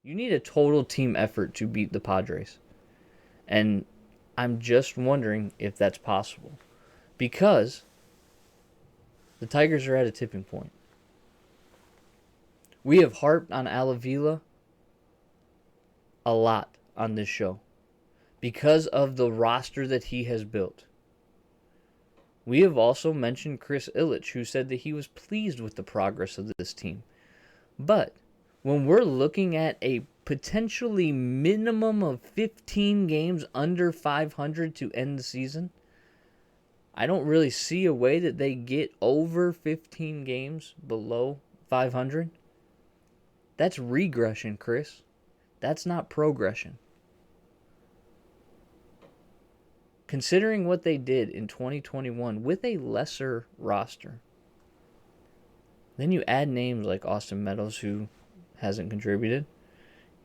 You need a total team effort to beat the Padres. And I'm just wondering if that's possible. Because the Tigers are at a tipping point. We have harped on Avila a lot on this show because of the roster that he has built. We have also mentioned Chris Ilitch, who said that he was pleased with the progress of this team. But when we're looking at a potentially minimum of 15 games under 500 to end the season, I don't really see a way that they get over 15 games below 500. That's regression, Chris. That's not progression. Considering what they did in 2021 with a lesser roster, then you add names like Austin Meadows, who hasn't contributed.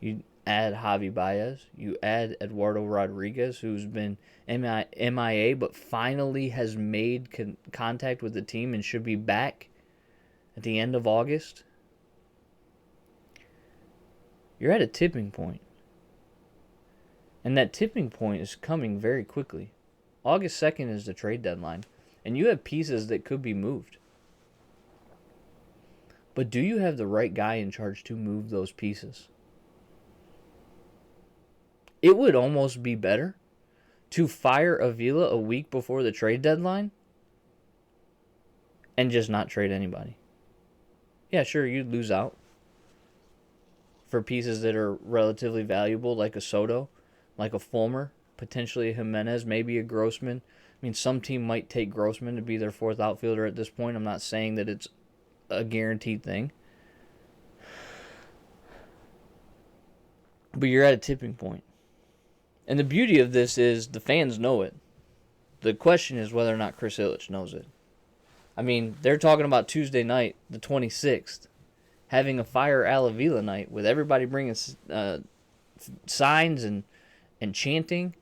You add Javi Baez. You add Eduardo Rodriguez, who's been MIA, but finally has made contact with the team and should be back at the end of August. You're at a tipping point. And that tipping point is coming very quickly. August 2nd is the trade deadline. And you have pieces that could be moved. But do you have the right guy in charge to move those pieces? It would almost be better to fire Avila a week before the trade deadline and just not trade anybody. Yeah, sure, you'd lose out for pieces that are relatively valuable, like a Soto, like a Fulmer, potentially a Jimenez, maybe a Grossman. I mean, some team might take Grossman to be their fourth outfielder at this point. I'm not saying that it's a guaranteed thing. But you're at a tipping point. And the beauty of this is the fans know it. The question is whether or not Chris Ilitch knows it. I mean, they're talking about Tuesday night, the 26th, having a Fire Avila night with everybody bringing signs and chanting,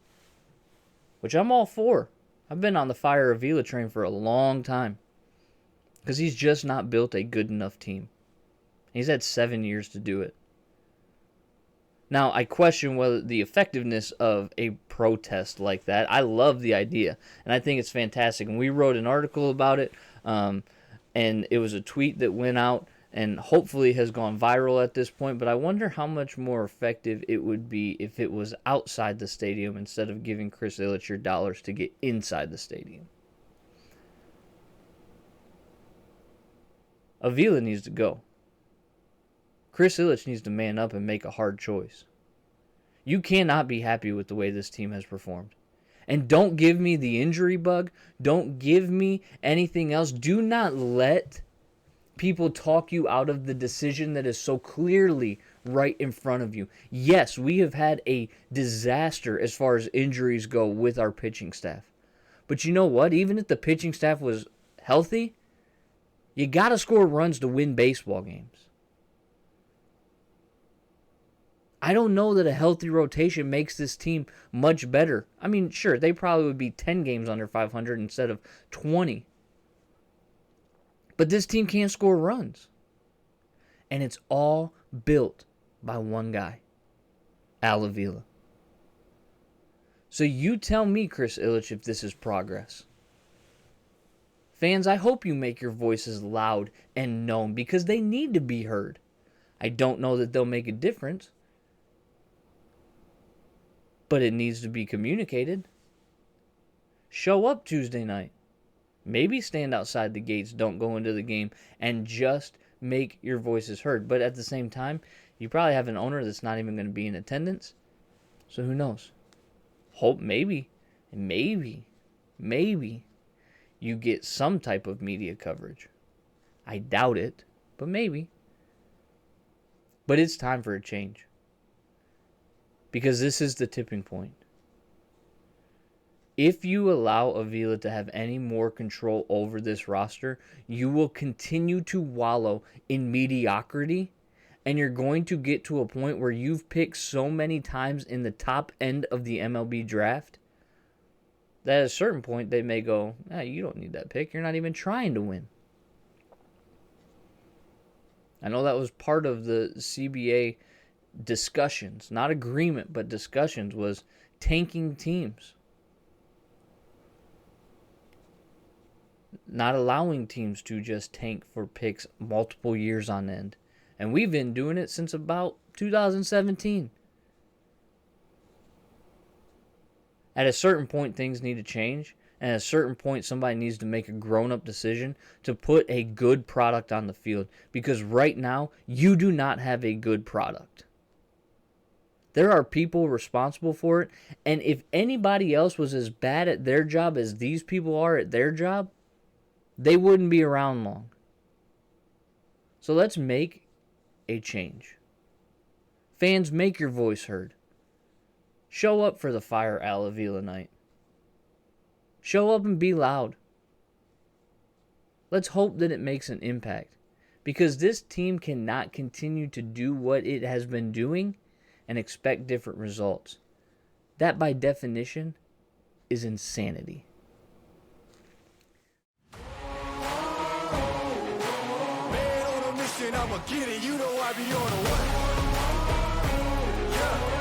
which I'm all for. I've been on the Fire Avila train for a long time because he's just not built a good enough team. He's had 7 years to do it. Now, I question whether the effectiveness of a protest like that. I love the idea, and I think it's fantastic. And we wrote an article about it, and it was a tweet that went out and hopefully has gone viral at this point. But I wonder how much more effective it would be if it was outside the stadium instead of giving Chris Ilitch your dollars to get inside the stadium. Avila needs to go. Chris Ilitch needs to man up and make a hard choice. You cannot be happy with the way this team has performed. And don't give me the injury bug. Don't give me anything else. Do not let people talk you out of the decision that is so clearly right in front of you. Yes, we have had a disaster as far as injuries go with our pitching staff. But you know what? Even if the pitching staff was healthy, you got to score runs to win baseball games. I don't know that a healthy rotation makes this team much better. I mean, sure, they probably would be 10 games under 500 instead of 20. But this team can't score runs. And it's all built by one guy, Avila. So you tell me, Chris Ilitch, if this is progress. Fans, I hope you make your voices loud and known because they need to be heard. I don't know that they'll make a difference, but it needs to be communicated. Show up Tuesday night. Maybe stand outside the gates, don't go into the game, and just make your voices heard. But at the same time, you probably have an owner that's not even going to be in attendance. So who knows? Hope maybe you get some type of media coverage. I doubt it, but maybe. But it's time for a change. Because this is the tipping point. If you allow Avila to have any more control over this roster, you will continue to wallow in mediocrity, and you're going to get to a point where you've picked so many times in the top end of the MLB draft that at a certain point they may go, you don't need that pick. You're not even trying to win. I know that was part of the CBA discussions, not agreement, but discussions, was tanking teams. Not allowing teams to just tank for picks multiple years on end. And we've been doing it since about 2017. At a certain point, things need to change. And at a certain point, somebody needs to make a grown-up decision to put a good product on the field. Because right now, you do not have a good product. There are people responsible for it. And if anybody else was as bad at their job as these people are at their job, they wouldn't be around long. So let's make a change. Fans, make your voice heard. Show up for the Fire Avila night. Show up and be loud. Let's hope that it makes an impact. Because this team cannot continue to do what it has been doing and expect different results. That, by definition, is insanity. Man on a mission, I'ma get it. You know I be on a what? Yeah.